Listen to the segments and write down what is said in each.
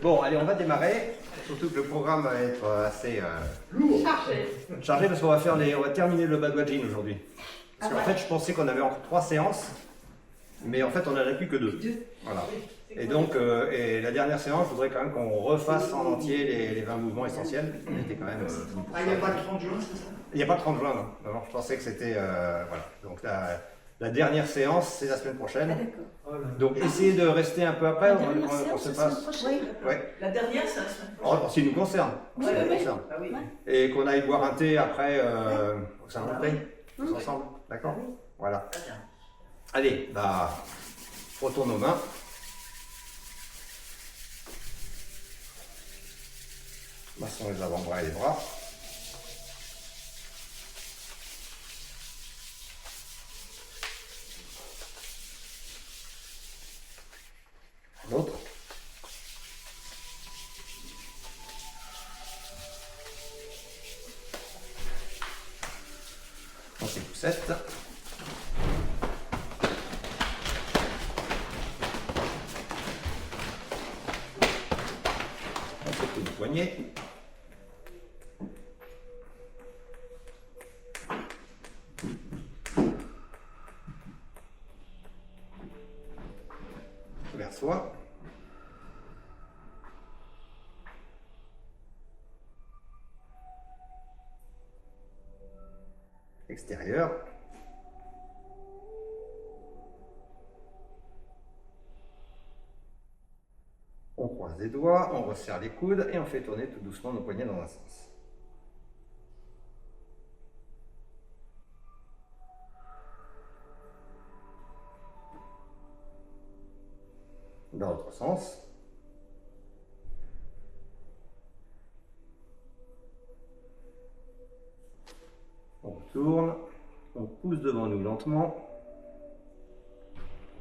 Bon, allez, on va démarrer. Surtout que le programme va être assez chargé parce qu'on va terminer le Bhagavad-Gita aujourd'hui. Parce qu'en fait, je pensais qu'on avait encore 3 séances, mais en fait, on n'en a plus que 2. Voilà. Et donc, et la dernière séance, je voudrais quand même qu'on refasse en entier les 20 mouvements essentiels. On était quand même. Il n'y a pas le 30 juin, c'est ça? Il n'y a pas le 30 juin, non. Non, je pensais que c'était. Voilà. Donc, la dernière séance, c'est la semaine prochaine. Ah, Donc, essayez de rester un peu après. On se passe. Ouais. La dernière, c'est la semaine Oh, en ce qui nous concerne. En ce qui nous concerne. Ah oui. Et qu'on aille boire un thé après au salon de thé, tous ensemble. D'accord? Voilà. Très bien. Allez, bah, frottons nos mains. Massons les avant-bras et les bras. L'autre. On fait poussette. On fait tout le poignet. Vers soi. Extérieur. On croise les doigts, on resserre les coudes et on fait tourner tout doucement nos poignets dans un sens. Dans l'autre sens. On retourne, on pousse devant nous lentement,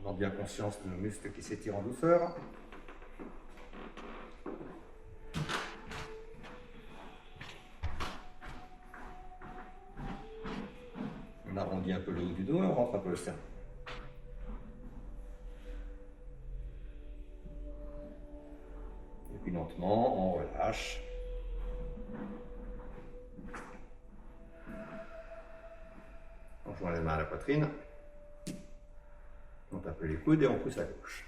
en ayant bien conscience de nos muscles qui s'étirent en douceur. On arrondit un peu le haut du dos et on rentre un peu le sternum. Et puis lentement, on relâche. On joint les mains à la poitrine. On tape les coudes et on pousse à gauche.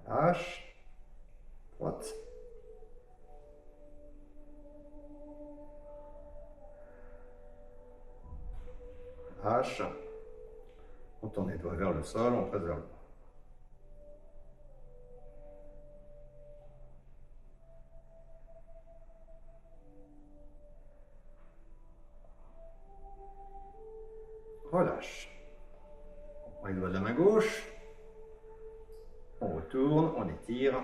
Relâche. Droite. Relâche. On tourne les doigts vers le sol, on presse vers le bas. Relâche. On prend les doigts de la main gauche. On retourne, on étire.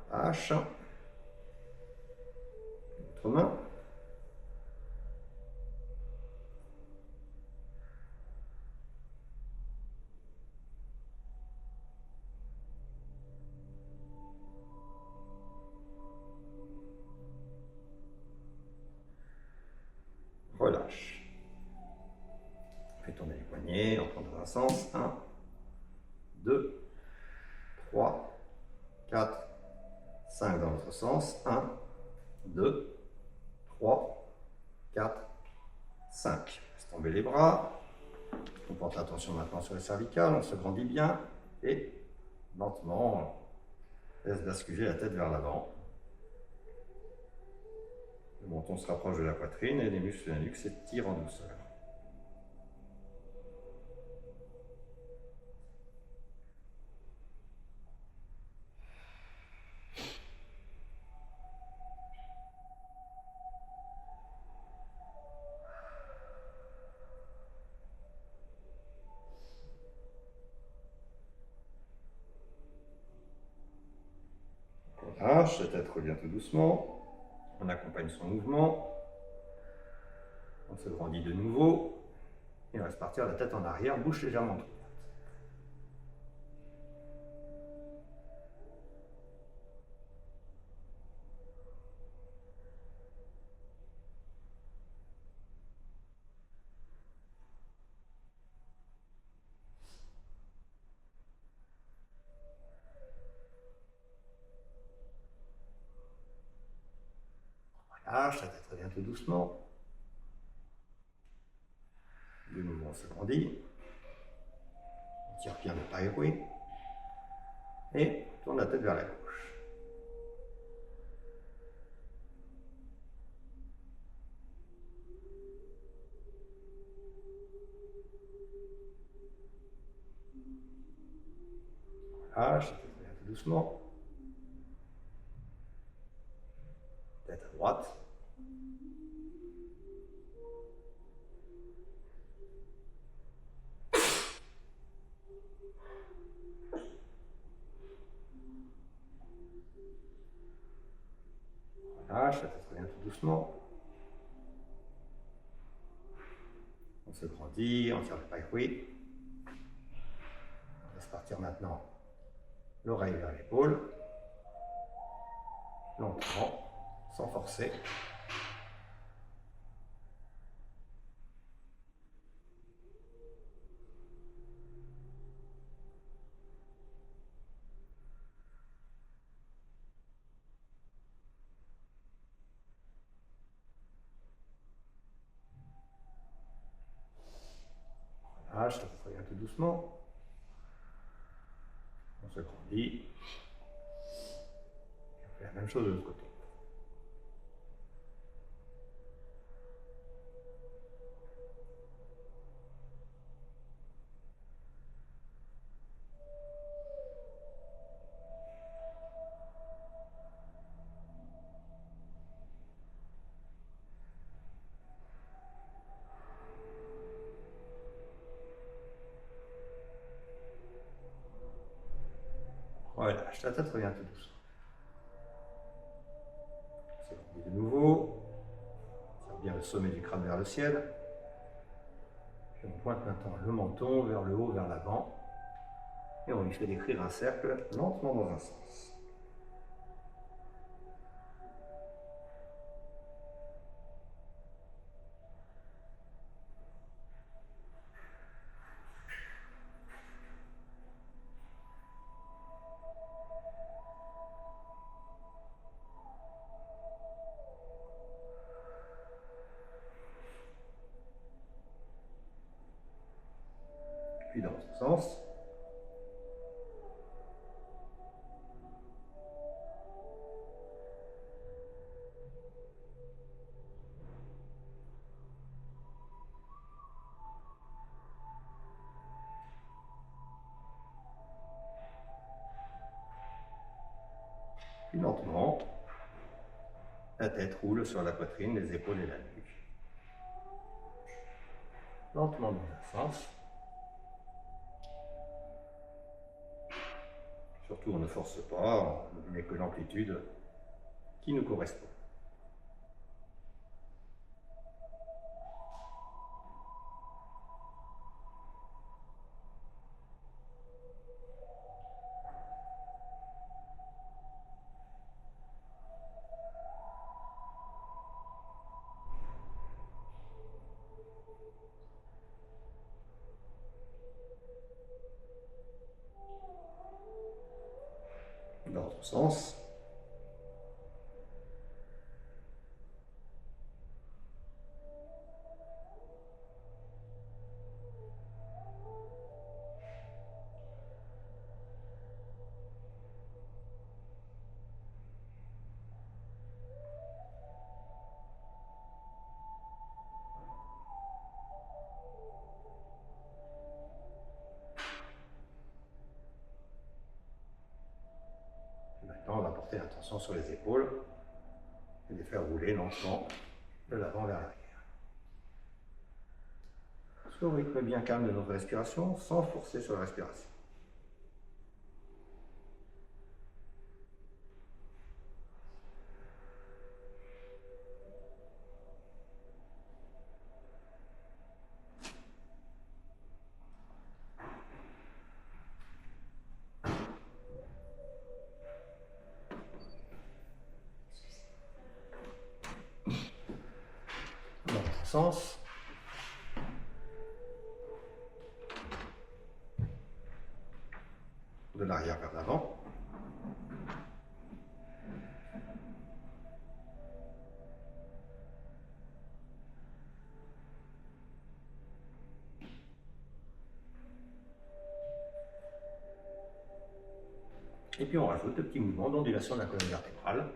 Relâche. L'autre main. Relâche. On fait tourner les poignets, on prend dans un sens. 1, 2, 3, 4, 5 dans l'autre sens. 1, 2, 3, 4, 5. Laisse tomber les bras. On porte l'attention maintenant sur les cervicales, on se grandit bien et lentement, on laisse basculer la tête vers l'avant. Le menton se rapproche de la poitrine et les muscles de la nuque s'étirent en douceur. On lâche, la tête revient tout doucement. On accompagne son mouvement. On se grandit de nouveau. Et on laisse partir la tête en arrière, bouche légèrement ouverte. Relâche, la tête revient tout doucement. De nouveau, on se grandit. On tire bien le taille. Et on tourne la tête vers la gauche. Relâche, la tête revient tout doucement. Tête à droite. Relâche, la tête revient tout doucement. On se grandit, on tire le paille. On laisse partir maintenant l'oreille vers l'épaule. Lentement, sans forcer. Relâche, la tête revient tout doucement. On se grandit. On fait la même chose de l'autre côté. Relâche, la tête revient tout doucement. On se grandit de nouveau. On tire bien le sommet du crâne vers le ciel. Puis on pointe maintenant le menton vers le haut, vers l'avant. Et on lui fait décrire un cercle lentement dans un sens. Puis dans ce sens. Puis lentement, la tête roule sur la poitrine, les épaules et la nuque. Lentement dans un sens. Surtout, on ne force pas, on met que l'amplitude qui nous correspond. Dans l'autre sens. Maintenant, on va porter l'attention sur les épaules et les faire rouler lentement de l'avant vers l'arrière. Au rythme bien calme de notre respiration, sans forcer sur la respiration. sens. De l'arrière vers l'avant. Et puis on rajoute le petit mouvement d'ondulation de la colonne vertébrale.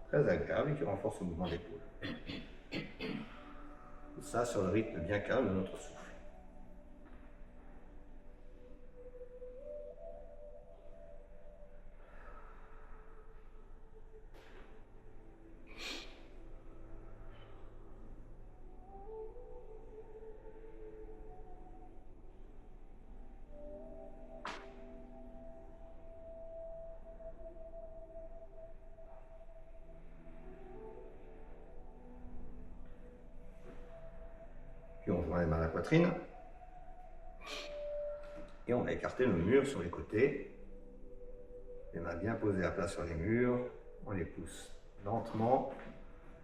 Très agréable et qui renforce le mouvement d'épaule. Tout ça sur le rythme bien calme de notre souffle. Puis on joint les mains à la poitrine. Et on va écarter nos murs sur les côtés. Les mains bien posées à plat sur les murs. On les pousse lentement,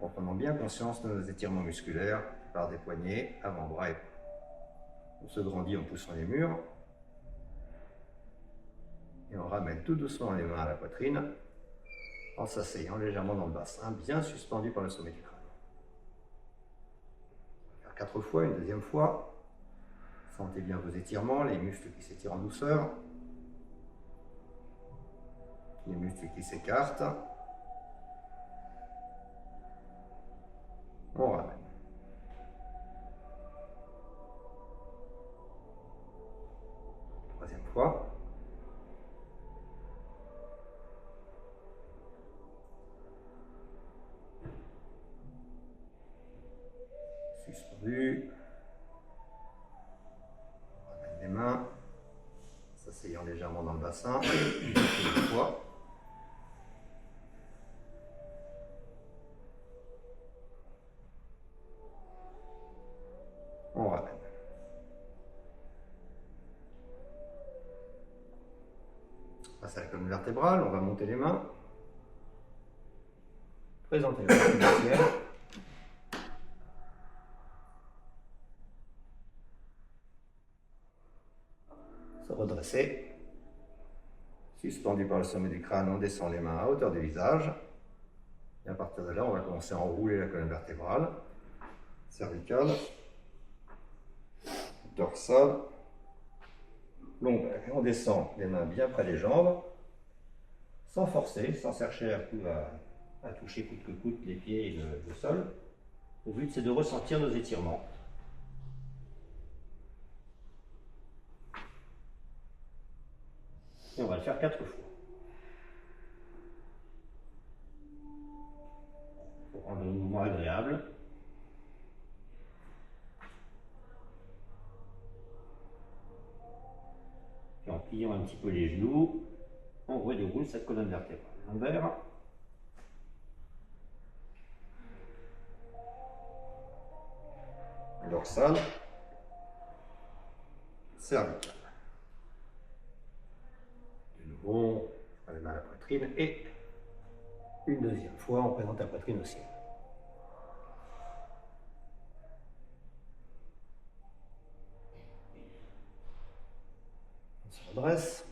en prenant bien conscience de nos étirements musculaires par des poignets, avant-bras et épaules. On se grandit en poussant les murs. Et on ramène tout doucement les mains à la poitrine, en s'asseyant légèrement dans le bassin, bien suspendu par le sommet du crâne. On va faire 4 fois, une deuxième fois. Sentez bien vos étirements, les muscles qui s'étirent en douceur, les muscles qui s'écartent. On ramène. Troisième fois. Suspendu. On ramène les mains, s'asseyant légèrement dans le bassin. Une deuxième fois. On ramène. On passe à la colonne vertébrale, on va monter les mains. Présenter le bassin du ciel. Se redresser. Suspendu par le sommet du crâne, on descend les mains à hauteur du visage. Et à partir de là, on va commencer à enrouler la colonne vertébrale, cervicale, dorsale, lombaire. Et on descend les mains bien près des jambes, sans forcer, sans chercher à toucher coûte que coûte les pieds et le sol. Le but, c'est de ressentir nos étirements. Et on va le faire 4 fois. Pour rendre le mouvement agréable. Et en pliant un petit peu les genoux, on redéroule cette colonne vertébrale. L'envers. Dorsale. Cervicale. De nouveau, on les mains à la poitrine et une deuxième fois, on présente la poitrine au ciel. On se redresse.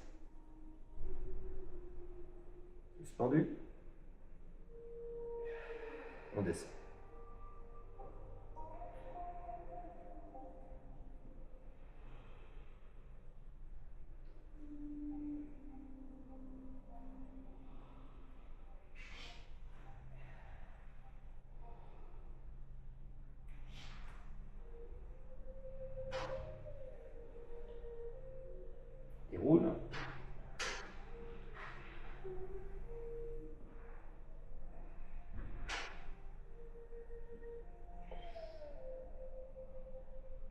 Suspendu. On descend. Déroule.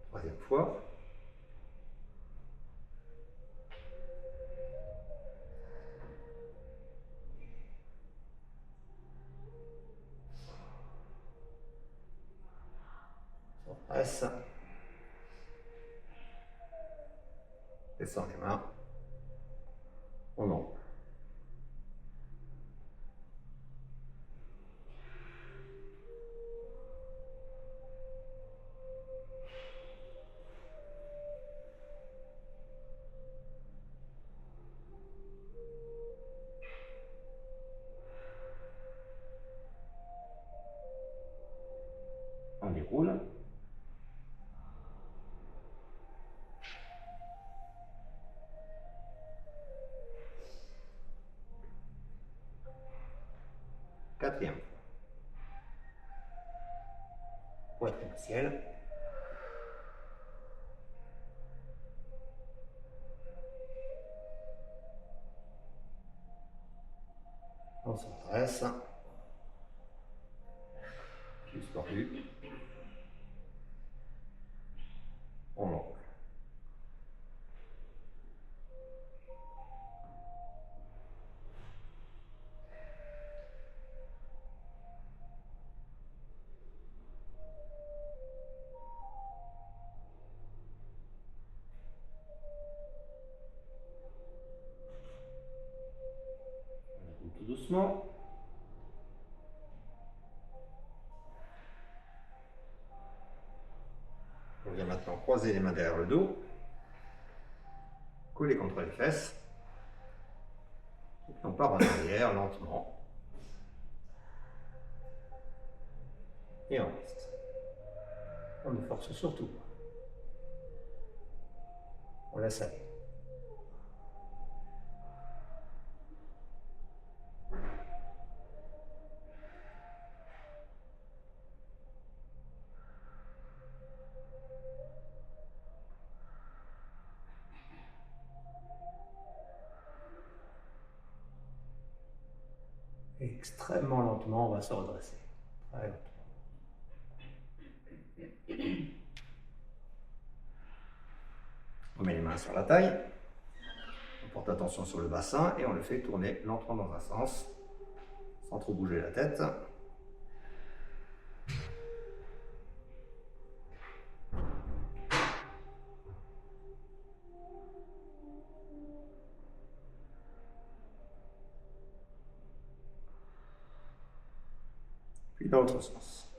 Troisième fois. On presse. Descend les mains. On enroule. déroule. Quatrième fois. Poitrine au ciel. On se redresse. Juste tordu. On l'enroule. Tout doucement. On vient maintenant croiser les mains derrière le dos, coller contre les fesses. Et on part en arrière lentement. Et on reste. On ne force surtout pas. On laisse aller. Et extrêmement lentement, on va se redresser. Très lentement. On met les mains sur la taille. On porte attention sur le bassin et on le fait tourner lentement dans un sens, sans trop bouger la tête. Puis dans l'autre sens.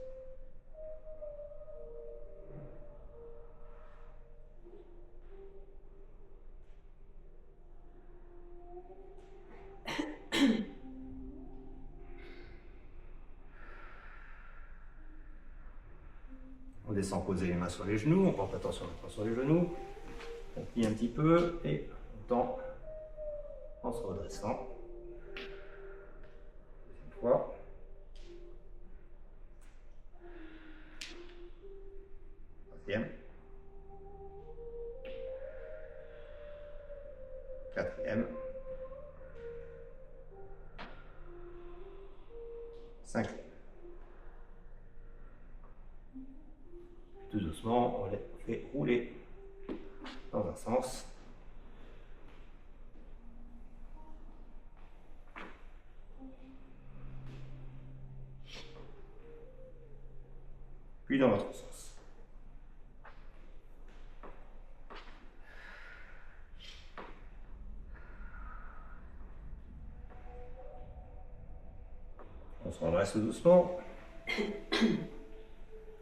On descend poser les mains sur les genoux, on porte attention maintenant sur les genoux, on plie un petit peu et on tend en se redressant. Deuxième fois. Troisième. Quatrième. Cinquième. Tout doucement, on les fait rouler dans un sens. Puis dans l'autre sens. On se redresse doucement.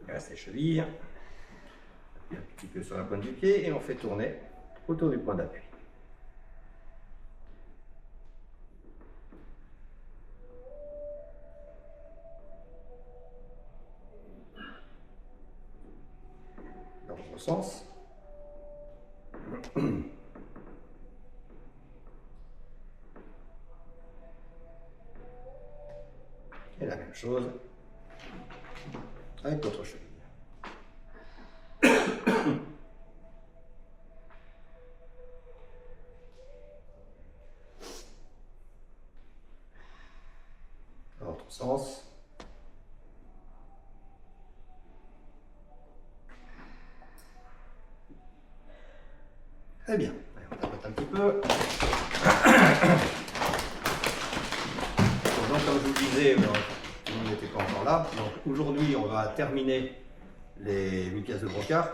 Reste les chevilles. Un petit peu sur la pointe du pied et on fait tourner autour du point d'appui. Dans l'autre sens. Et la même chose avec l'autre cheville. Dans l'autre sens. Très bien. Allez, on tapote un petit peu. Donc, comme je vous le disais, tout le monde n'était pas encore là. Donc aujourd'hui, on va terminer les 8 pièces de brocart.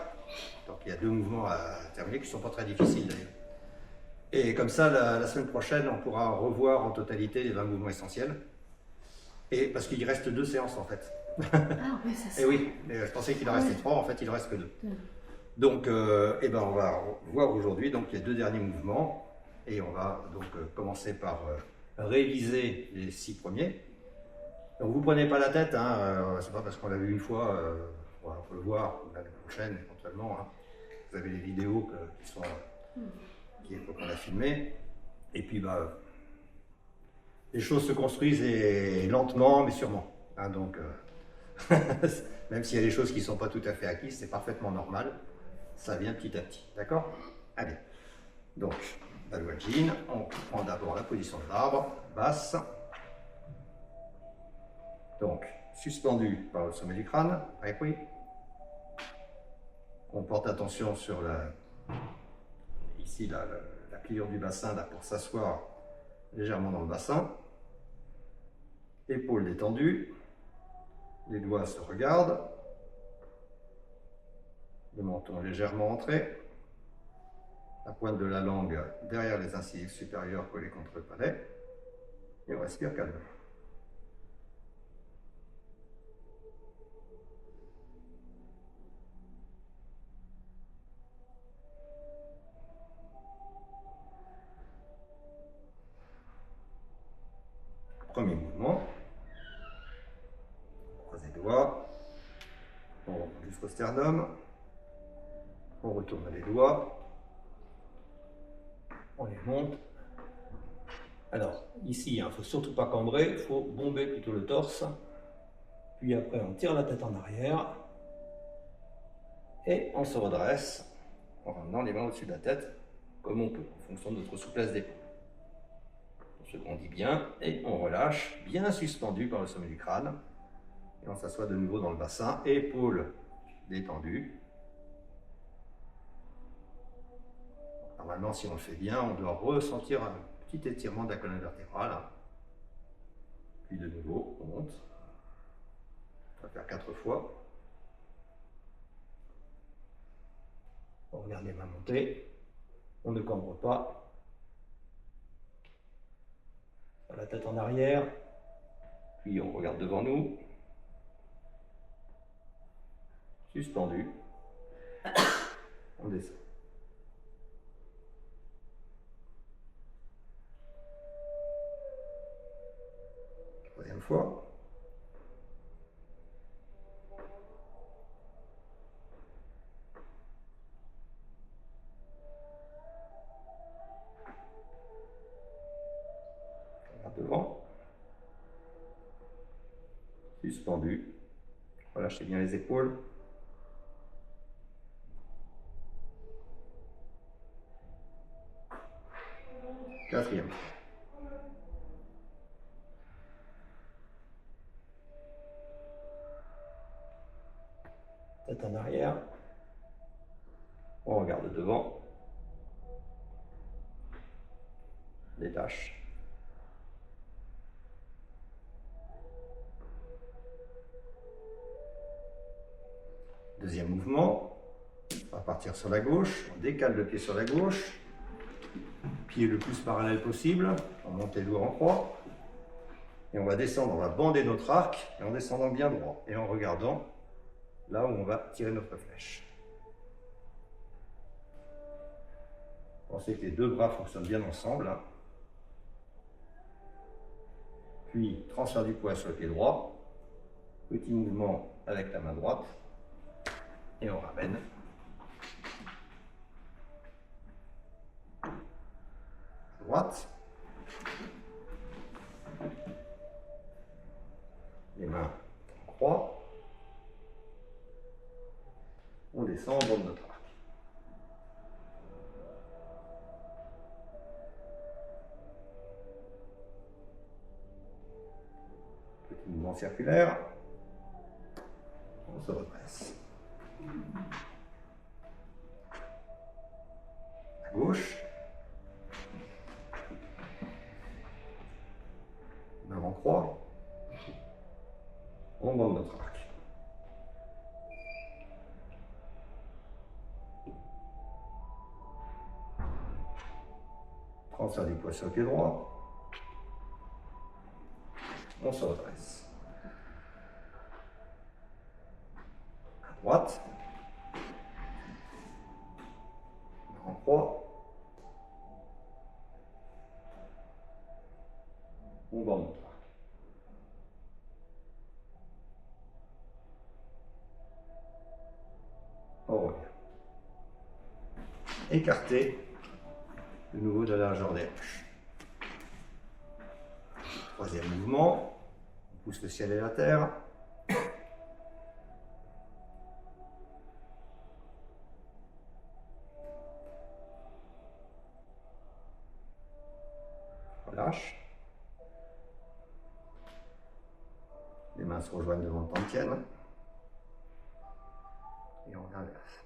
Donc il y a 2 mouvements à terminer qui ne sont pas très difficiles d'ailleurs. Et comme ça, la semaine prochaine, on pourra revoir en totalité les 20 mouvements essentiels. Et parce qu'il reste 2 séances en fait. Ah oui, ça c'est. Et oui, mais je pensais qu'il en restait 3, en fait il ne reste que 2. Mm. Donc eh ben, on va voir aujourd'hui donc, les 2 derniers mouvements. Et on va donc commencer par réviser les 6 premiers. Donc vous ne prenez pas la tête, hein, c'est pas parce qu'on l'a vu une fois, faut le voir l'année prochaine éventuellement. Hein. Vous avez les vidéos qu'on a filmées. Et puis les choses se construisent lentement mais sûrement. Hein, donc même s'il y a des choses qui ne sont pas tout à fait acquises, c'est parfaitement normal. Ça vient petit à petit. D'accord? Allez. Donc, Baluadjin, on prend d'abord la position de l'arbre, basse. Donc, suspendu par le sommet du crâne, oui. On porte attention sur ici la pliure du bassin là, pour s'asseoir légèrement dans le bassin. Épaules détendues, les doigts se regardent, le menton légèrement entré, la pointe de la langue derrière les incisives supérieures collées contre le palais, et on respire calmement. Premier mouvement, croise les doigts, on remonte jusqu'au sternum, on retourne les doigts, on les monte. Alors, ici, il ne faut surtout pas cambrer, il faut bomber plutôt le torse. Puis après, on tire la tête en arrière. Et on se redresse en ramenant les mains au-dessus de la tête, comme on peut, en fonction de notre souplesse d'épaule. On se grandit bien et on relâche, bien suspendu par le sommet du crâne. Et on s'assoit de nouveau dans le bassin, épaules détendues. Normalement, si on le fait bien, on doit ressentir un petit étirement de la colonne vertébrale. Puis de nouveau, on monte. On va faire 4 fois. On regarde les mains monter. On ne cambre pas. La tête en arrière. Puis on regarde devant nous. Suspendu. On descend. Troisième fois. Devant, suspendu, relâchez bien les épaules, quatrième, tête en arrière, on regarde devant, détache. Deuxième mouvement, on va partir sur la gauche, on décale le pied sur la gauche, pied le plus parallèle possible, on monte les doigts en croix, et on va descendre, on va bander notre arc, et en descendant bien droit, et en regardant là où on va tirer notre flèche. Pensez que les deux bras fonctionnent bien ensemble. Puis, transfert du poids sur le pied droit, petit mouvement avec la main droite, et on ramène. Droite. Les mains en croix. On descend au bord de notre arc. Petit mouvement circulaire. On se redresse. À gauche. Main en croix. On bande notre arc. Transfert du poids sur le pied droit. On se redresse. À droite. En croix. On bande notre arc. on revient. Écarté de nouveau de la largeur des hanches. Troisième mouvement, on pousse le ciel et la terre. Relâche. Les mains se rejoignent devant le tantienne. Et on inverse.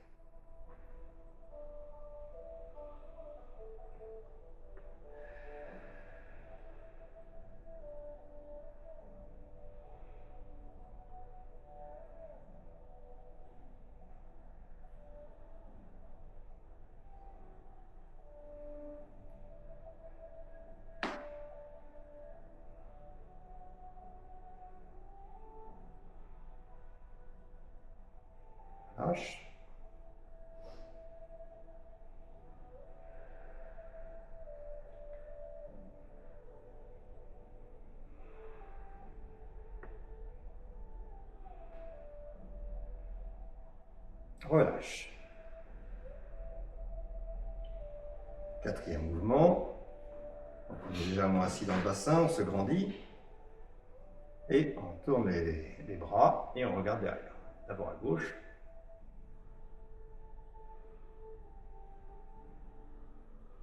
Relâche. Relâche. Quatrième mouvement. On est légèrement assis dans le bassin, on se grandit. Et on tourne les bras et on regarde derrière. D'abord à gauche.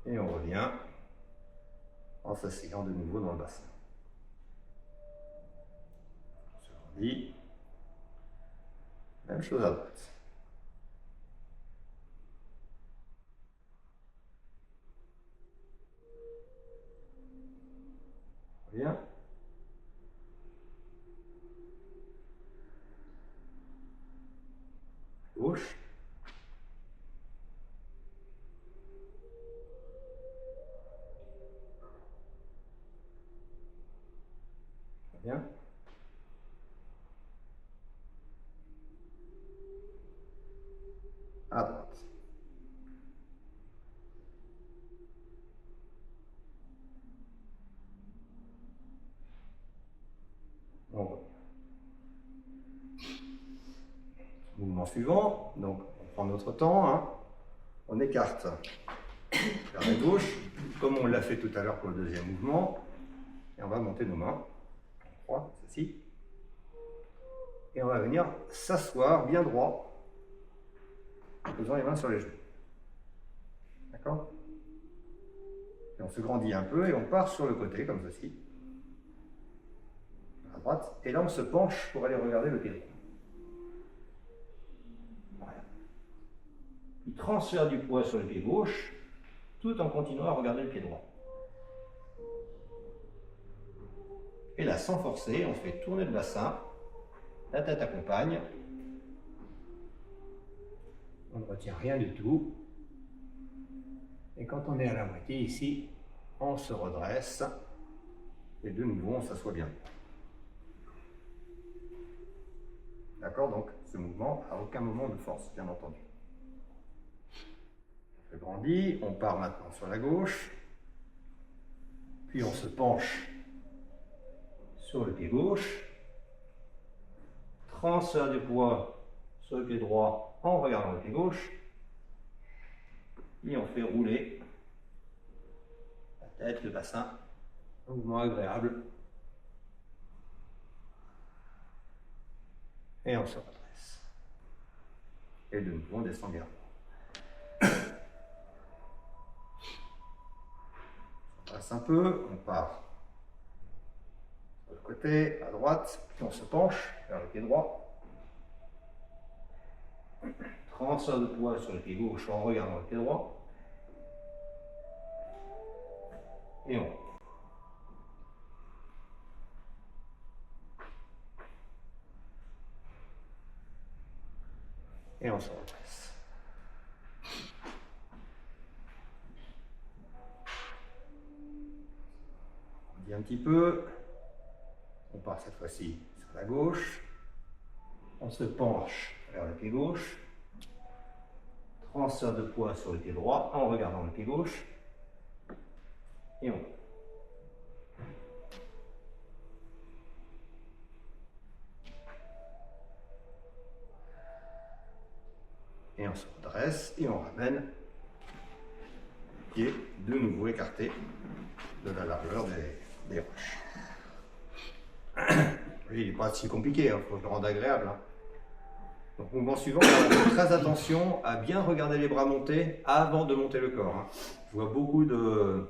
Et on revient en s'asseyant de nouveau dans le bassin. On se grandit. Même chose à droite. On revient. Gauche. Bien. À droite. On revient. Mouvement suivant, donc on prend notre temps, hein. On écarte vers la gauche, comme on l'a fait tout à l'heure pour le deuxième mouvement, et on va monter nos mains, on croit, ceci, et on va venir s'asseoir bien droit, en posant les mains sur les genoux. D'accord? Et on se grandit un peu et on part sur le côté, comme ceci, à droite, et là on se penche pour aller regarder le pied droit. Voilà. Il transfère du poids sur le pied gauche, tout en continuant à regarder le pied droit. Et là, sans forcer, on fait tourner le bassin, la tête accompagne, on ne retient rien du tout, et quand on est à la moitié ici, on se redresse, et de nouveau on s'assoit bien. D'accord? Donc ce mouvement, à aucun moment de force, bien entendu. On se grandit, on part maintenant sur la gauche, puis on se penche sur le pied gauche, transfert du poids sur le pied droit en regardant le pied gauche, et on fait rouler la tête, le bassin, un mouvement agréable, et on se redresse. Et de nouveau on descend bien. On passe un peu, on part sur le côté, à droite, puis on se penche vers le pied droit. Transfert de poids sur le pied gauche en regardant le pied droit. Et on. Et on se redresse. On dit un petit peu. On part cette fois-ci sur la gauche. On se penche vers le pied gauche. Transfert de poids sur le pied droit en regardant le pied gauche. Et on. Et on se redresse et on ramène le pied de nouveau écarté de la largeur des roches. Il n'est pas si compliqué, il faut le rendre agréable. Hein. Donc, mouvement suivant, on fait très attention à bien regarder les bras montés avant de monter le corps. Hein. Je vois beaucoup de...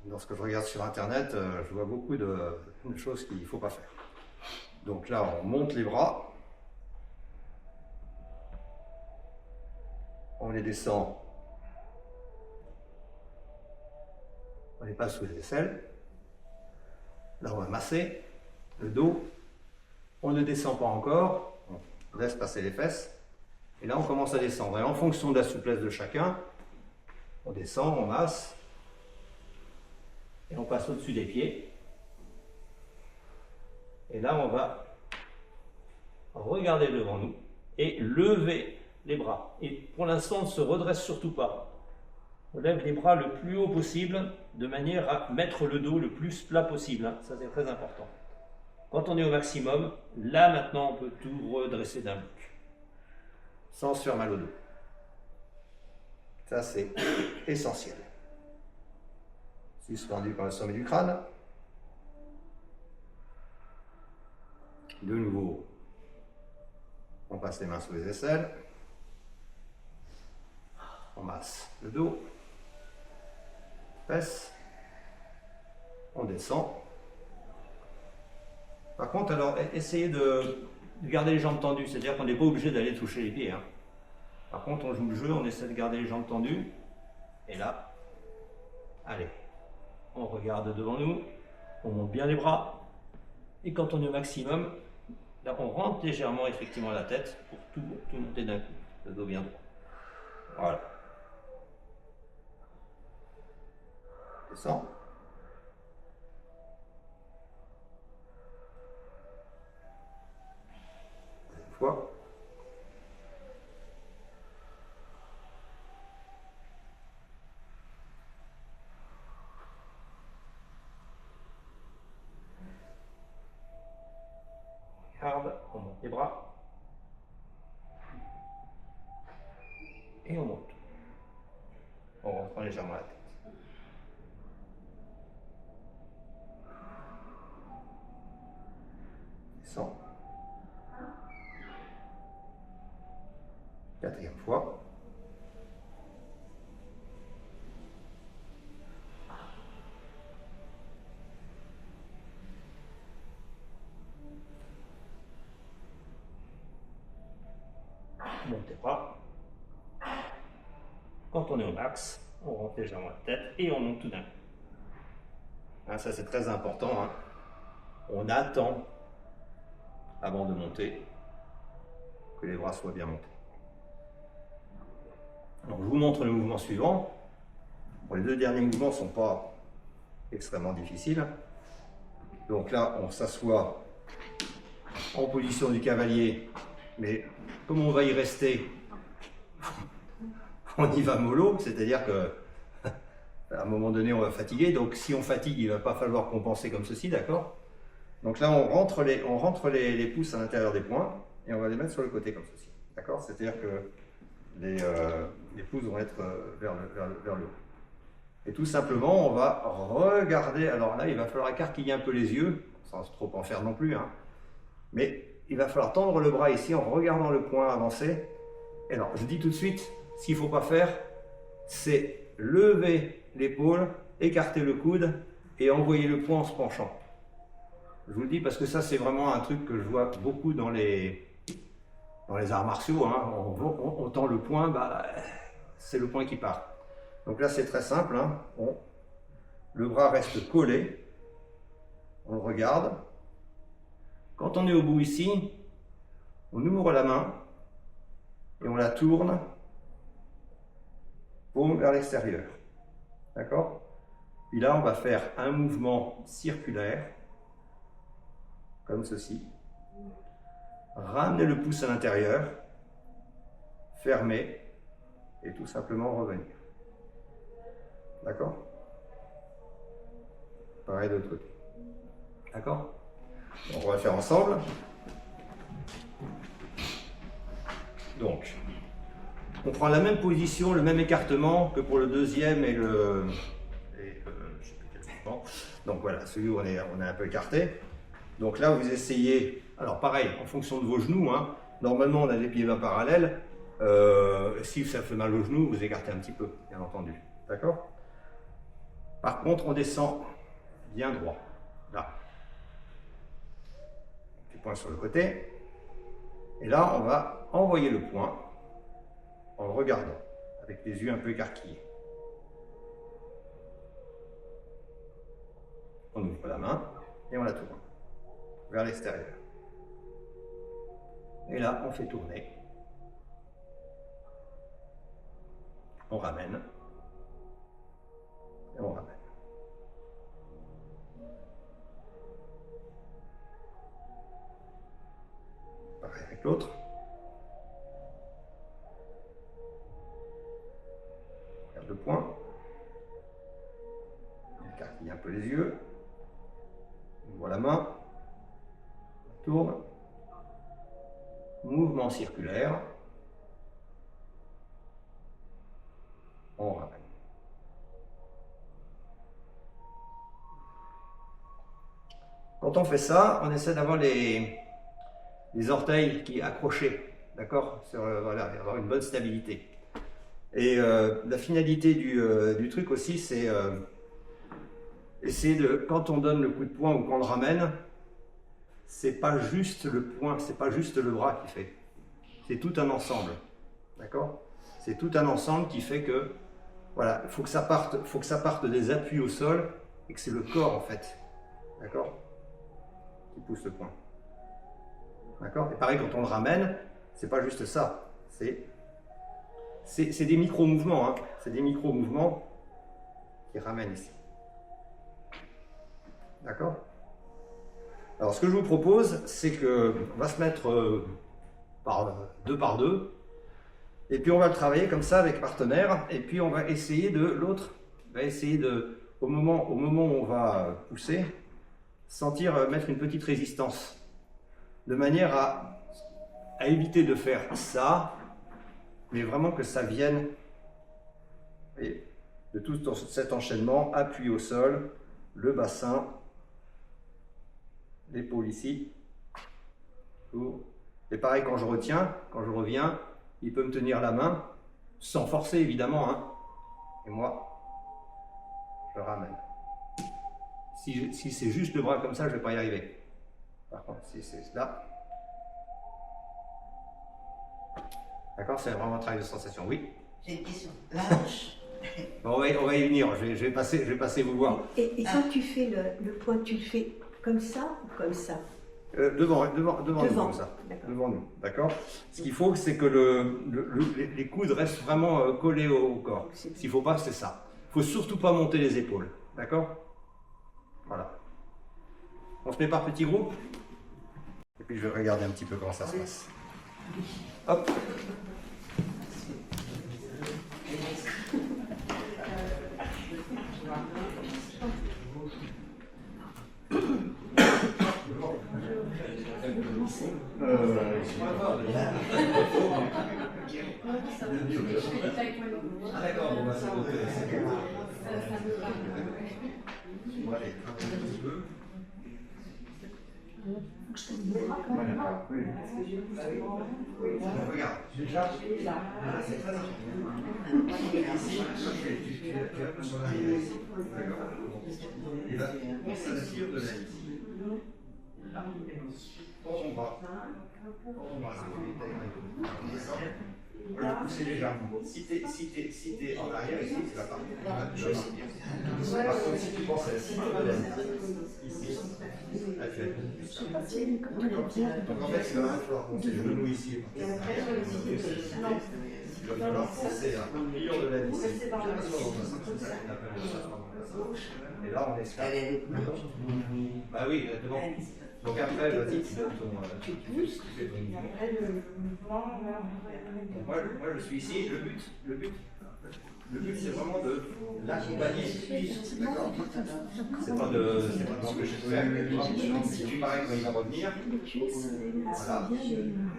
Lorsque je regarde sur internet, je vois beaucoup de choses qu'il ne faut pas faire. Donc là, on monte les bras. On les descend. On les passe sous les aisselles. Là, on va masser le dos. On ne descend pas encore. On laisse passer les fesses. Et là, on commence à descendre. Et en fonction de la souplesse de chacun, on descend, on masse. Et on passe au-dessus des pieds. Et là, on va regarder devant nous et lever les bras. Et pour l'instant, on ne se redresse surtout pas. On lève les bras le plus haut possible, de manière à mettre le dos le plus plat possible. Hein. Ça, c'est très important. Quand on est au maximum, là, maintenant, on peut tout redresser d'un bloc. Sans se faire mal au dos. Ça, c'est essentiel. Suspendu par le sommet du crâne. De nouveau, on passe les mains sous les aisselles. On masse le dos. Fesses. On descend. Par contre, alors, essayez de garder les jambes tendues. C'est-à-dire qu'on n'est pas obligé d'aller toucher les pieds. Hein. Par contre, on joue le jeu, on essaie de garder les jambes tendues. Et là, allez. On regarde devant nous, on monte bien les bras, et quand on est au maximum, là on rentre légèrement effectivement la tête pour tout monter d'un coup, le dos bien droit. Voilà. Descend. Deuxième fois. On monte les bras et on monte. On reprend légèrement la tête. Descend. Quatrième fois. Monte les bras. Quand on est au max, on rentre légèrement la tête et on monte tout d'un coup. Hein, ça c'est très important. Hein. On attend avant de monter que les bras soient bien montés. Alors, je vous montre le mouvement suivant. Bon, les deux derniers mouvements ne sont pas extrêmement difficiles. Donc là, on s'assoit en position du cavalier, mais comme on va y rester, on y va mollo, c'est-à-dire que à un moment donné, on va fatiguer. Donc si on fatigue, il ne va pas falloir compenser comme ceci, d'accord? Donc là, on rentre les pouces à l'intérieur des poings et on va les mettre sur le côté comme ceci, d'accord? C'est-à-dire que les pouces vont être vers le haut. Et tout simplement, on va regarder. Alors là, il va falloir écarquiller un peu les yeux, sans trop en faire non plus, hein. Mais il va falloir tendre le bras ici en regardant le poing avancer. Et alors, je dis tout de suite, ce qu'il ne faut pas faire, c'est lever l'épaule, écarter le coude et envoyer le poing en se penchant. Je vous le dis parce que ça, c'est vraiment un truc que je vois beaucoup dans les arts martiaux. Hein. On tend le poing, bah, c'est le poing qui part. Donc là, c'est très simple. Hein. Le bras reste collé. On le regarde. Quand on est au bout ici, on ouvre la main et on la tourne paume vers l'extérieur. D'accord? Puis là, on va faire un mouvement circulaire, comme ceci. Ramener le pouce à l'intérieur, fermer et tout simplement revenir. D'accord? Pareil de l'autre côté. D'accord? On va le faire ensemble. Donc, On prend la même position, le même écartement que pour le deuxième et le... je sais plus quel mouvement. Donc voilà, celui où on est un peu écarté. Donc là, vous essayez, alors pareil, en fonction de vos genoux, hein, normalement on a les pieds bas parallèles. Si ça fait mal aux genoux, vous écartez un petit peu, bien entendu. D'accord? Par contre, on descend bien droit. Là. Petit point sur le côté. Et là, on va envoyer le point en le regardant, avec les yeux un peu écarquillés. On ouvre la main et on la tourne vers l'extérieur. Et là, on fait tourner. On ramène. Et on ramène. Pareil avec l'autre. Regarde le point. On écarquille un peu les yeux. On ouvre la main. On tourne. Mouvement circulaire. On ramène. Quand on fait ça, on essaie d'avoir les orteils qui accrochés, d'accord, voilà, avoir une bonne stabilité. Et la finalité du truc aussi, c'est essayer de, quand on donne le coup de poing ou qu'on le ramène, c'est pas juste le poing, c'est pas juste le bras qui fait, c'est tout un ensemble, d'accord. C'est tout un ensemble qui fait que, voilà, faut que ça parte des appuis au sol et que c'est le corps en fait, d'accord, qui pousse le poing. D'accord? Et pareil, quand on le ramène, c'est pas juste ça. C'est des micro-mouvements. Hein. C'est des micro-mouvements qui ramènent ici. D'accord? Alors, ce que je vous propose, c'est qu'on va se mettre deux par deux. Et puis, on va le travailler comme ça avec partenaire. Et puis, on va essayer l'autre va essayer de, au moment où on va pousser, mettre une petite résistance. De manière à éviter de faire ça, mais vraiment que ça vienne, voyez, de tout cet enchaînement, appui au sol, le bassin, l'épaule ici, et pareil quand je retiens, quand je reviens, il peut me tenir la main, sans forcer évidemment, hein, et moi, je ramène. Si c'est juste le bras comme ça, je ne vais pas y arriver. Par contre, si c'est là, d'accord, c'est vraiment un travail de sensation. Oui. J'ai une question. La hanche. On va y venir. Je vais passer vous voir. Et quand tu fais le point, tu le fais comme ça ou comme ça? Devant nous, comme ça. Devant nous, d'accord. Ce qu'il faut, c'est que les coudes restent vraiment collés au corps. Ce qu'il ne faut pas, c'est ça. Il ne faut surtout pas monter les épaules, d'accord. Voilà. On se met par petits groupes. Et puis je vais regarder un petit peu comment ça se passe. Hop. D'accord, bon, bah, regarde, déjà, c'est très et là, ça tire de l'aile ici. On va on va pousser légèrement. Si t'es en arrière ici, c'est la partie. Par contre, si tu penses à la cire de l'aile, ici, là tu as donc en fait, il va falloir monter le genou ici. Il va falloir penser à un pliure de l'aile ici. Et là, on escale. Bah oui, devant. Donc après, vas-y, tu donnes tu fais ton mouvement. Moi, je suis ici. Le but, c'est vraiment de l'accompagner. D'accord. C'est pas d'empêcher de faire. Si tu parais quand il va revenir. Voilà.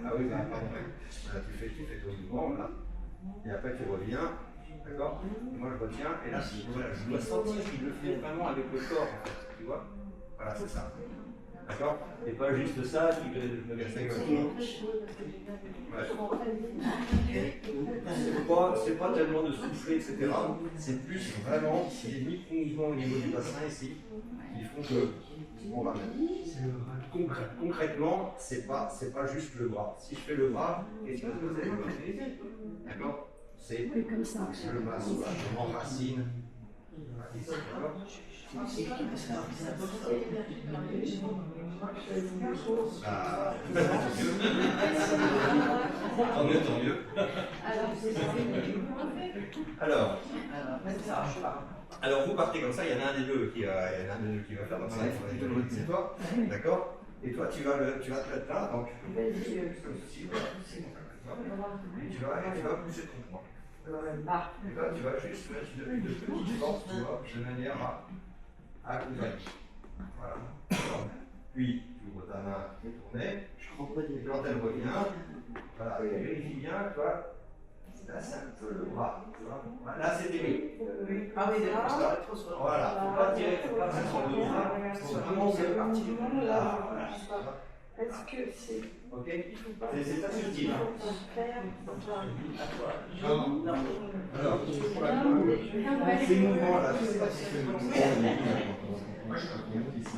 Ah oui, bah, pardon. Là, tu fais ton mouvement, là. Et après tu reviens, d'accord? Moi je retiens, et là voilà, je dois sentir qu'il le fait vraiment avec le corps en fait, tu vois? Voilà, c'est ça. D'accord? Et pas juste ça qui me casse la gueule. Ouais. C'est pas tellement de souffler, etc. C'est plus vraiment des micro-mouvements au niveau du bassin ici qui font que on va concrètement, c'est pas juste le bras. Si je fais le bras, qu'est-ce que vous allez me d'accord? C'est comme ça. je masse, je m'enracine. Ici, d'accord? Ah, tant mieux, tant mieux. Alors vous partez comme ça, il y en a un des deux qui va faire comme ça, c'est toi, d'accord? Et toi tu vas te mettre là, donc comme ceci, voilà, et tu vas pousser ton poing. Et là tu vas juste mettre de petites forces, tu vois, de manière à accompagner. Voilà. Puis tu ouvres ta main et tournée, et quand elle revient, voilà, vérifie bien, tu vois. Là, c'est un peu le bras, tu vois. Là, c'est des Ah oui, d'accord. voilà, faut pas tirer, faut pas faire sur le bras. Faut vraiment faire partie du là. Voilà. Est-ce que c'est. Ok? C'est pas subtil. Hein. Alors, ces mouvements-là, je ne sais pas si c'est le mouvement ici.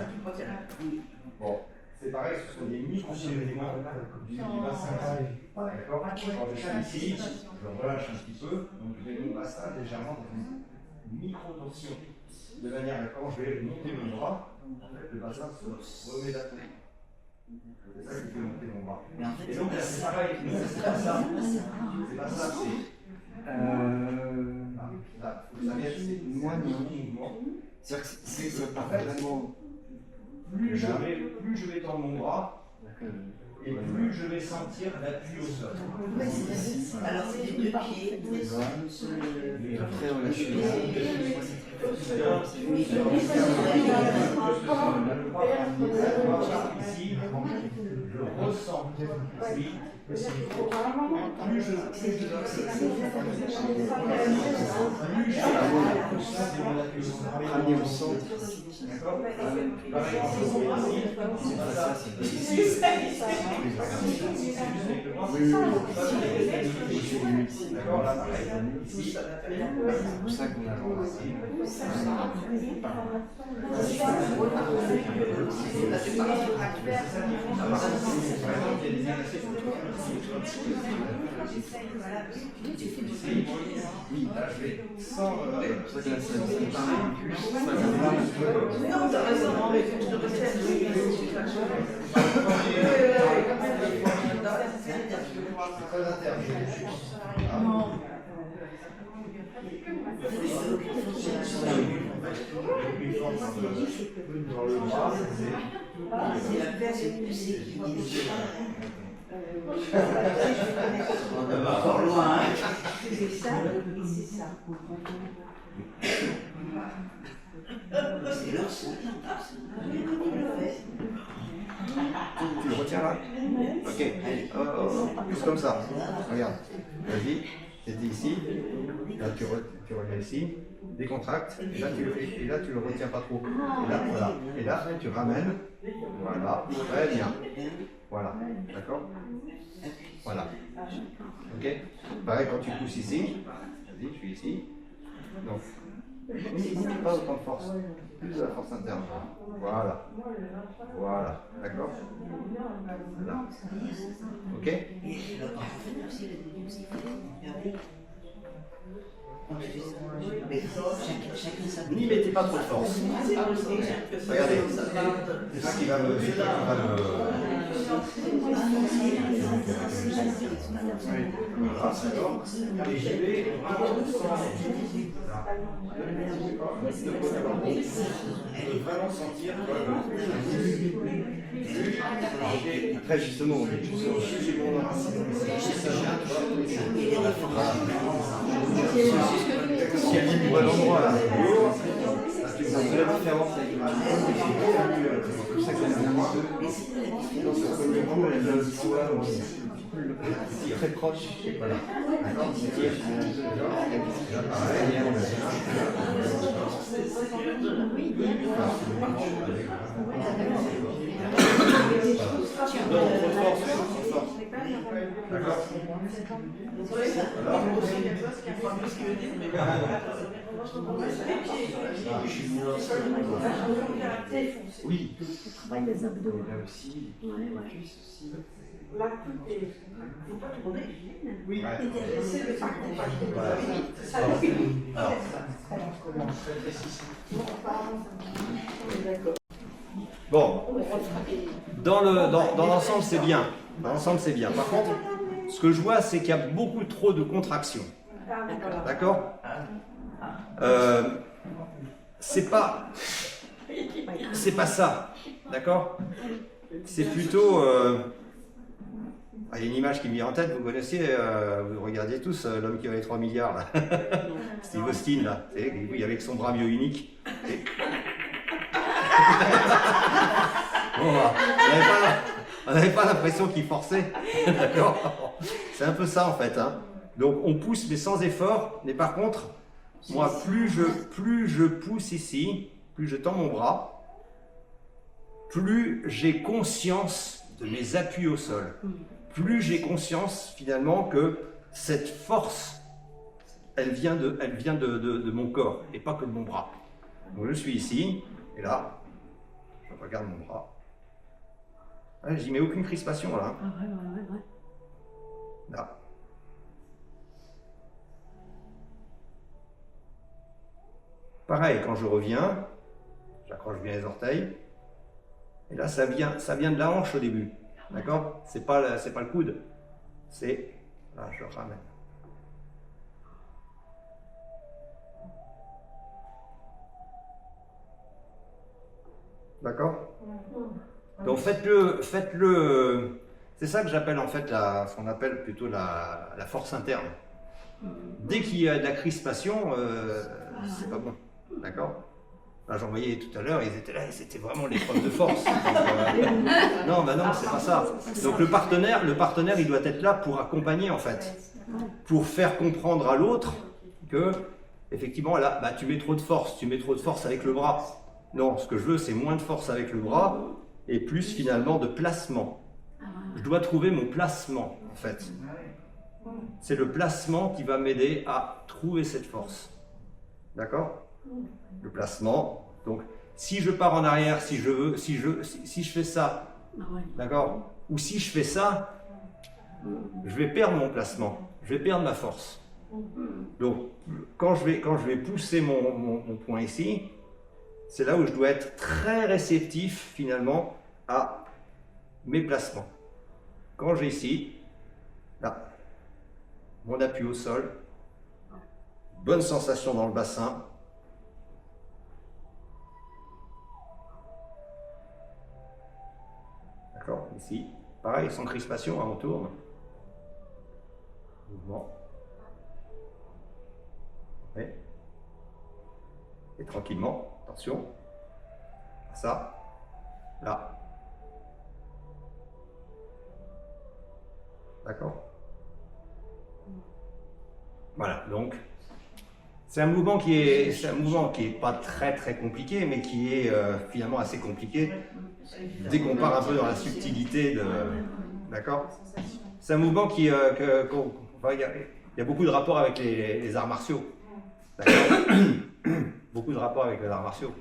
Bon. C'est pareil, ce sont des micro-mouvements du bassin. D'accord? Quand je suis ici, je relâche un petit peu, donc je mets mon bassin légèrement dans une micro-tension. De manière à quand je vais monter mon bras, en fait, le bassin se remet d'aplomb. C'est ça qui fait monter mon bras. Et donc là, c'est pareil, c'est pas ça. C'est pas ça, c'est. Là, vous savez, c'est moins de mouvement. C'est-à-dire que c'est pas vraiment. Plus je vais tendre mon bras, et plus je vais sentir l'appui au sol. Alors c'est les deux pieds. Après on lâche ici, je ressens ici. Plus je ramener au centre. D'accord? D'accord, là pareil. Ici, C'est pour ça qu'on a oui, là je vais sans. c'est pour ça que là c'est Non, t'as raison, mais je te c'est très interne. Dans le bras, c'est la place poussée qui on va encore loin. C'est ça et c'est ça. C'est leur son. Tu le retiens là? Ok, allez, plus comme ça. Regarde, vas-y, c'était ici, là tu reviens ici, décontracte, et là tu le retiens pas trop. Et là, voilà, et là tu ramènes, voilà, très bien. Voilà, d'accord? Voilà. Ok? Pareil quand tu pousses ici, vas-y, je suis ici. Donc, n'utilise pas autant de force, plus de la force interne. Voilà. Voilà, d'accord? Là. Ok? N'y mettez pas trop de force. Regardez, c'est ça qui va me. Voilà, d'accord. Et je vais vraiment sentir après justement, j'ai mon si elle est à l'endroit là, c'est la différence avec le c'est pour ça que j'aime bien les deux. Dans ce premier cours, elle vient du soir aussi. très proche. Voilà. D'accord. Là, pareil, on Non, trop fort, trop fort. D'accord. Oui. Je travaille les abdos. Là aussi, Ouais, les ouais. cuisses aussi. Là, tout est. Faut pas tourner. Oui. Ouais. C'est le partage. Voilà. C'est ça. Oui. Alors. Bon, dans l'ensemble c'est bien. Dans l'ensemble c'est bien. Par contre, ce que je vois c'est qu'il y a beaucoup trop de contractions. D'accord. C'est pas ça. D'accord. C'est plutôt. Il y a une image qui me vient en tête, vous connaissez, vous regardiez tous l'homme qui avait 3 milliards, là. Steve Austin, là, vous savez, il avec son bras bio-unique. Et... bon, on n'avait pas l'impression qu'il forçait, d'accord. C'est un peu ça en fait. Hein. Donc on pousse mais sans effort, mais par contre, moi plus je pousse ici, plus je tends mon bras, plus j'ai conscience de mes appuis au sol. Plus j'ai conscience finalement que cette force, elle vient de mon corps et pas que de mon bras. Donc je suis ici, et là, je regarde mon bras. J'y mets aucune crispation là. Ah ouais. Là. Pareil, quand je reviens, j'accroche bien les orteils. Et là, ça vient de la hanche au début. D'accord? C'est pas le coude. C'est... Là, je le ramène. D'accord? Donc faites-le... C'est ça que j'appelle en fait ce qu'on appelle plutôt la force interne. Dès qu'il y a de la crispation, c'est pas bon. D'accord? Là, j'en voyais tout à l'heure, ils étaient là, et c'était vraiment l'épreuve de force. Donc, non, bah non, c'est pas ça. Donc le partenaire, il doit être là pour accompagner en fait, pour faire comprendre à l'autre que, effectivement, là, bah, tu mets trop de force avec le bras. Non, ce que je veux, c'est moins de force avec le bras et plus finalement de placement. Je dois trouver mon placement en fait. C'est le placement qui va m'aider à trouver cette force. D'accord? Le placement. Donc, si je pars en arrière, si je fais ça, d'accord, ou si je fais ça, je vais perdre mon placement, je vais perdre ma force. Donc, quand je vais pousser mon point ici, c'est là où je dois être très réceptif finalement à mes placements. Quand j'ai ici, là, mon appui au sol, bonne sensation dans le bassin. D'accord, ici, pareil, sans crispation, hein, on tourne. Mouvement. Ouais. Et tranquillement, attention. Ça, là. D'accord? Voilà, donc c'est un mouvement qui est pas très compliqué, mais qui est finalement assez compliqué dès qu'on part un peu dans la subtilité de... D'accord? C'est un mouvement qui... enfin, il y a beaucoup de rapports avec les arts martiaux. D'accord? Beaucoup de rapports avec les arts martiaux.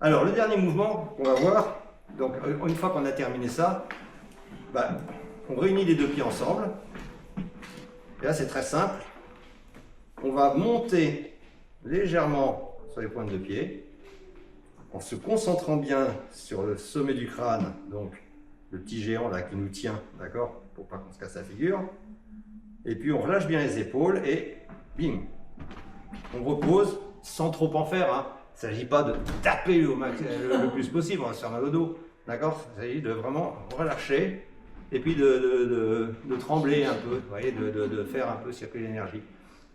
Alors, le dernier mouvement qu'on va voir, donc une fois qu'on a terminé ça, bah, on réunit les deux pieds ensemble. Et là, c'est très simple. On va monter légèrement sur les pointes de pied, en se concentrant bien sur le sommet du crâne, donc le petit géant là qui nous tient, d'accord, pour pas qu'on se casse la figure. Et puis on relâche bien les épaules et bim, on repose sans trop en faire. Hein. Il ne s'agit pas de taper le plus possible, on va se faire mal au dos, d'accord. Il s'agit de vraiment relâcher. Et puis de trembler un peu, vous voyez, de faire un peu circuler l'énergie.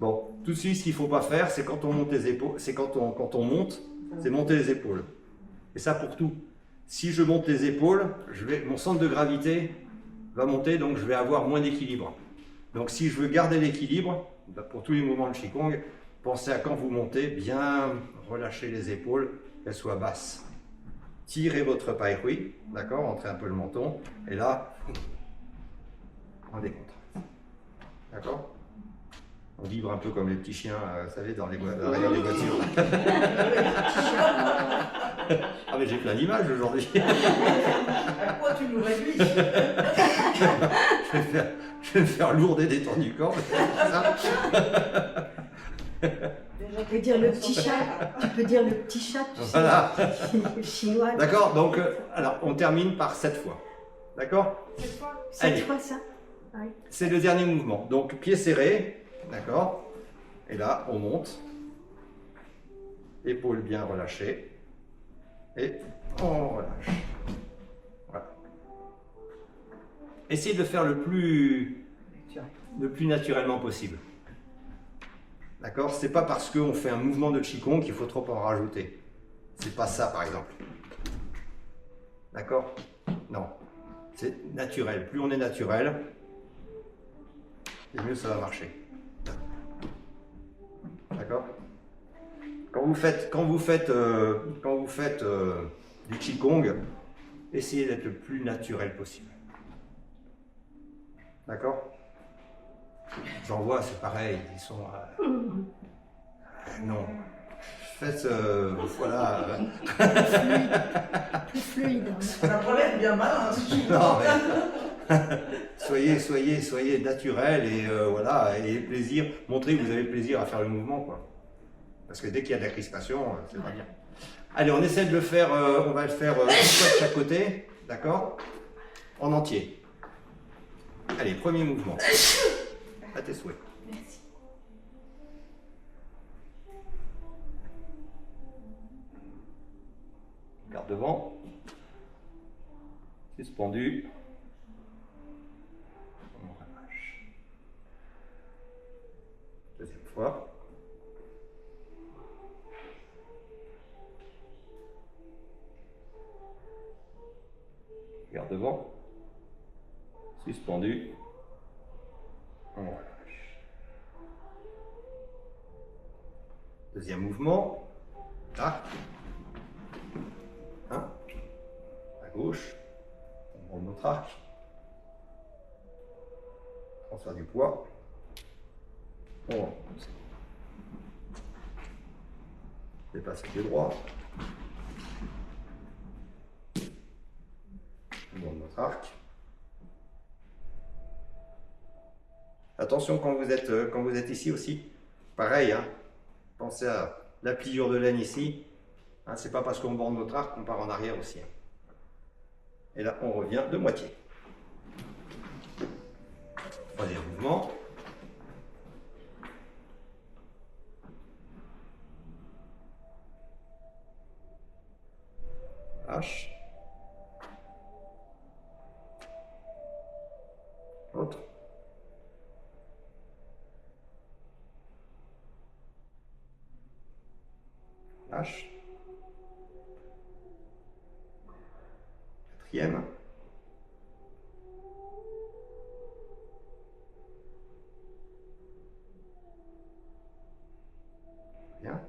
Bon, tout de suite, ce qu'il ne faut pas faire, c'est quand on monte les épaules, c'est quand on monte, c'est monter les épaules. Et ça pour tout. Si je monte les épaules, mon centre de gravité, va monter, donc je vais avoir moins d'équilibre. Donc si je veux garder l'équilibre, bah, pour tous les mouvements de Qigong, pensez à quand vous montez, bien relâcher les épaules, qu'elles soient basses. Tirez votre pai hui, d'accord, entrez un peu le menton, et là, on décontracte. D'accord? On vibre un peu comme les petits chiens, vous savez, dans l'arrière des voitures. Ah mais j'ai plein d'images aujourd'hui. À quoi tu nous réduis? Je vais me faire lourd et détendre du corps. Ça. Tu peux dire le petit chat, tu peux dire le petit chat, tu Voilà. sais, chinois. D'accord, donc alors on termine par 7 fois. D'accord? Cette Allez. fois ça. Oui. C'est le dernier mouvement. Donc pied serré, d'accord? Et là, on monte. Épaules bien relâchées. Et on relâche. Voilà. Essayez de le faire le plus naturellement possible. D'accord? C'est pas parce qu'on fait un mouvement de Qigong qu'il faut trop en rajouter. C'est pas ça, par exemple. D'accord? Non. C'est naturel. Plus on est naturel, et mieux ça va marcher. D'accord? Quand vous faites du Qigong, essayez d'être le plus naturel possible. D'accord? J'en vois, c'est pareil, ils sont... non. Faites... voilà... Plus fluide. Ça pourrait être bien malin. non, mais... soyez naturel et voilà, ayez plaisir. Montrez que vous avez plaisir à faire le mouvement, quoi. Parce que dès qu'il y a de la crispation, c'est pas bien. Allez, on essaie de le faire, on va le faire une fois de chaque côté, d'accord? En entier. Allez, premier mouvement. À tes souhaits. Merci. Garde devant. Suspendu. On relâche. Deuxième fois. Garde devant. Suspendu. On relâche. Deuxième mouvement. Là. Un. À gauche. On prend notre arc. Transfert du poids. On repousse. Dépasse le pied droit. On monte notre arc. Attention quand vous êtes ici aussi. Pareil, hein. Pensez à la pliure de laine ici. Hein, c'est pas parce qu'on borde notre arc qu'on part en arrière aussi. Hein. Et là, on revient de moitié. Troisième mouvement. Lâche. Autre. Lâche. Quatrième. Bien.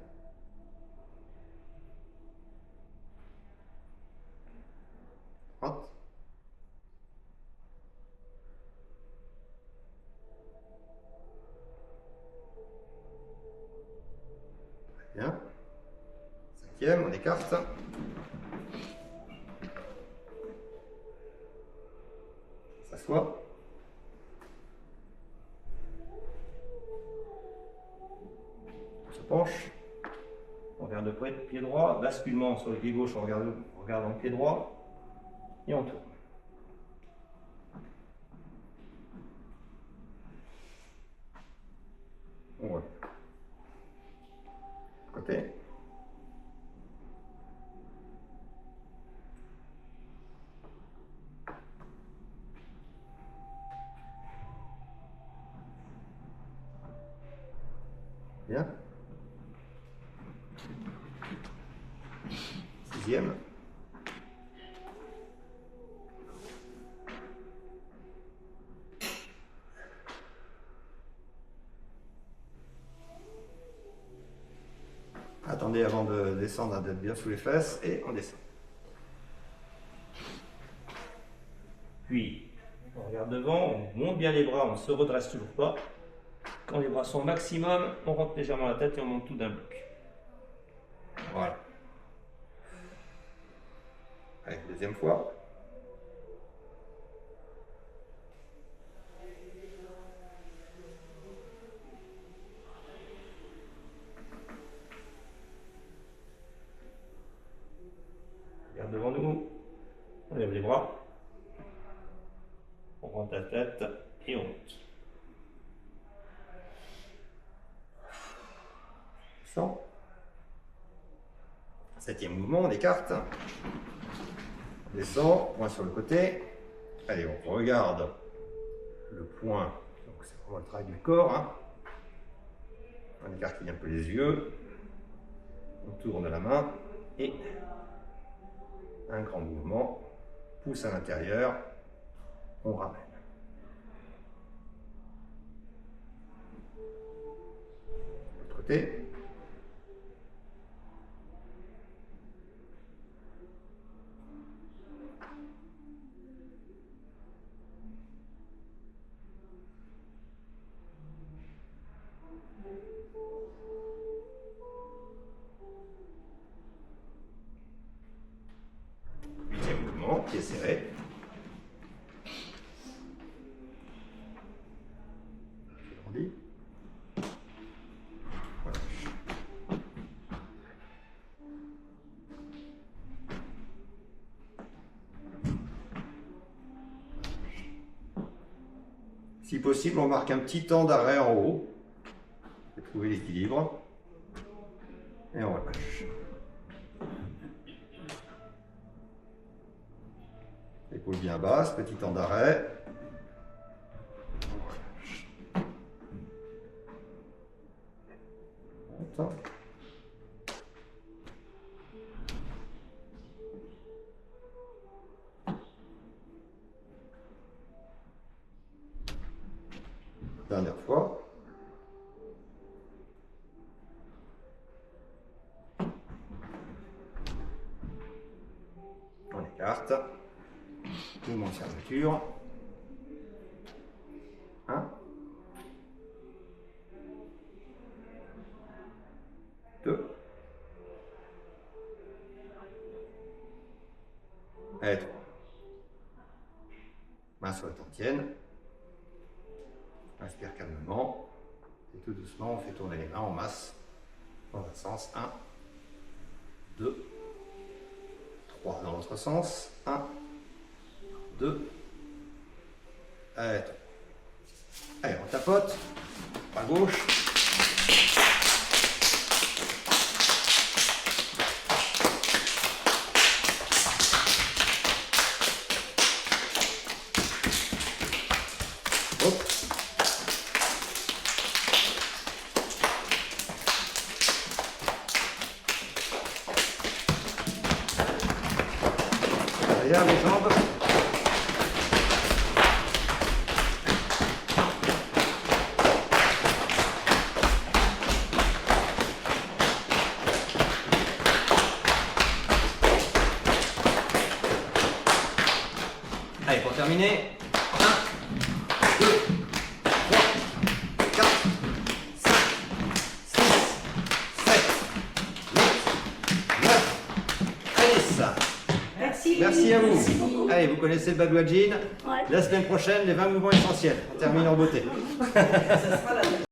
Droite. Très bien. Cinquième, on écarte. S'assoit. On se penche. On regarde de près, pied droit, basculement sur le pied gauche, on regarde dans le pied droit et on tourne. On revient. Côté. Bien. Sixième. attendez avant de descendre, d'être bien sous les fesses, et on descend. Puis, on regarde devant, on monte bien les bras, on ne se redresse toujours pas. Quand les bras sont au maximum, on rentre légèrement la tête et on monte tout d'un bloc. Voilà. Allez, deuxième fois. Regarde devant nous, on lève les bras, on rentre la tête et on monte. Descend. Septième mouvement, on écarte. On descend, point sur le côté. Allez, on regarde le point. Donc c'est vraiment le travail du corps. Hein. On écarquille un peu les yeux. On tourne la main et un grand mouvement. Pousse à l'intérieur. On ramène. De l'autre côté. Huitième mouvement, pied serré. Grandi. Voilà. Si possible, on marque un petit temps d'arrêt en haut. Pour trouver l'équilibre. Et on relâche. Épaule bien basse, petit temps d'arrêt. On monte. Dernière fois. On écarte. Mouvement de fermeture. 1. 2. Et 3. Main sur la tantienne. Inspire calmement. Et tout doucement, on fait tourner les mains en masse. Dans un sens. 1. 2. 3. Dans l'autre sens. 1. 2. Allez, 3. Allez, on tapote. À gauche. Hop. Derrière les jambes. Allez, pour terminer, 1, 2, 3, 4, 5, 6, 7, 8, 9, et 10. Merci. Merci à vous. Merci beaucoup. Allez, vous connaissez le Badouadjine. Ouais. La semaine prochaine, les 20 mouvements essentiels. On termine en beauté. Ça sera la